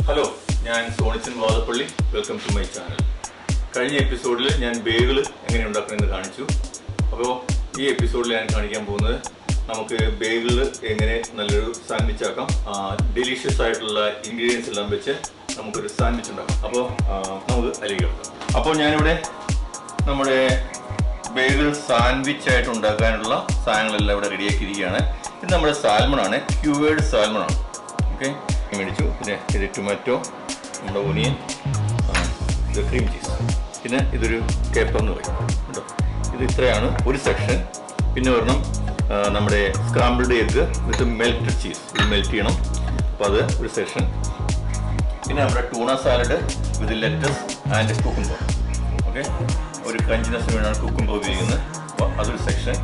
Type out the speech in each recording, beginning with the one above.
Hello, ഞാൻ Sonichan Vadappally. Welcome to my channel. കഴിഞ്ഞ എപ്പിസോഡിൽ ഞാൻ ബേഗിൾ എങ്ങനെ ഉണ്ടാക്കണമെന്ന് കാണിച്ചു. അപ്പോൾ ഈ എപ്പിസോഡിൽ ഞാൻ കാണിക്കാൻ പോകുന്നത് നമുക്ക് ബേഗിൾ എങ്ങനെ നല്ലൊരു സാൻഡ്വിച്ച് ആക്കാം. ഡെലീഷ്യസ് ആയിട്ടുള്ള ഇൻഗ്രീഡിയൻസ് എല്ലാം വെച്ച് നമുക്കൊരു സാൻഡ്വിച്ച് ഉണ്ടാക്കാം. അപ്പോൾ നമുക്ക് അതിലേക്ക് കിടക്കാം. അപ്പോൾ ഞാനിവിടെ നമ്മുടെ ബേഗിൾ സാൻഡ്വിച്ച് ആയിട്ട് ഉണ്ടാക്കാനുള്ള സാധനങ്ങളെല്ലാം ഇവിടെ റെഡിയാക്കിയിരിക്കുകയാണ്. ഇത് നമ്മുടെ സാൽമണാണ്, ക്യൂവേർഡ് സാൽമണാണ്. ഓക്കെ, മേടിച്ചു. പിന്നെ ഇത് ടൊമാറ്റോ, നമ്മുടെ ഒനിയൻ, ഇത് ക്രീം ചീസ്, പിന്നെ ഇതൊരു കേപ്പർ എന്ന് പറയും കേട്ടോ. ഇത് ഇത്രയാണ് ഒരു സെക്ഷൻ. പിന്നെ ഒരെണ്ണം നമ്മുടെ സ്ക്രാമ്പിൾഡ് എഗ്ഗ് വിത്ത് മെൽറ്റഡ് ചീസ്, ഇത് മെൽറ്റ് ചെയ്യണം. അപ്പോൾ അത് ഒരു സെക്ഷൻ. പിന്നെ നമ്മുടെ tuna salad with let's and cucumber. Okay, ഒരു ക്രഞ്ചിനെസ്സിന് വേണ്ടിയാണ് കുക്കുംബർ ഉപയോഗിക്കുന്നത്. അപ്പോൾ അതൊരു സെക്ഷൻ.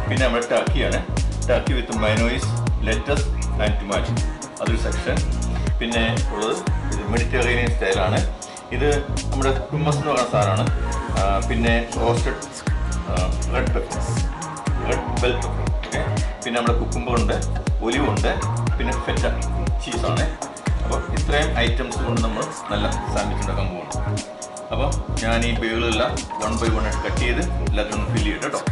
പിന്നെ നമ്മുടെ ടർക്കിയാണ്, turkey with mayonnaise, lettuce and tomato, അതൊരു സെക്ഷൻ. പിന്നെ ഉള്ളത് ഇത് മെഡിറ്ററേനിയൻ സ്റ്റൈലാണ്. ഇത് നമ്മുടെ ഹുമ്മസ് എന്ന് പറയുന്ന സാധനമാണ്. പിന്നെ roasted red pepper, red bell pepper. Okay, പിന്നെ നമ്മുടെ കുക്കുംബർ ഉണ്ട്, ഒലിവ് ഉണ്ട്, പിന്നെ ഫെറ്റ ചീസാണ്. അപ്പോൾ ഇത്രയും ഐറ്റംസ് കൊണ്ട് നമ്മൾ നല്ല സാൻഡ്വിച്ച് ഉണ്ടാക്കാൻ പോകുന്നു. അപ്പോൾ ഞാൻ ഈ ബേഗിളെല്ലാം 1 by 1 ആയിട്ട് കട്ട് ചെയ്ത് എല്ലാത്തിനും ഫില്ല് ചെയ്യട്ടെ കേട്ടോ.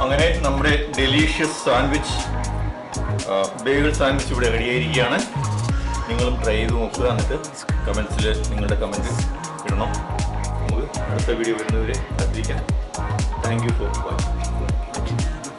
അങ്ങനെ നമ്മുടെ ഡെലീഷ്യസ് സാൻഡ്വിച്ച്, ബേഗിൾ സാൻഡ്വിച്ച് ഇവിടെ റെഡിയായിരിക്കുകയാണ്. നിങ്ങളും ട്രൈ ചെയ്ത് നോക്കുക. എന്നിട്ട് കമൻസിൽ നിങ്ങളുടെ കമൻറ്റ് ഇടണം. നമുക്ക് അടുത്ത വീഡിയോ വരുന്നവരെ കാത്തിരിക്കാം. Thank you for watching.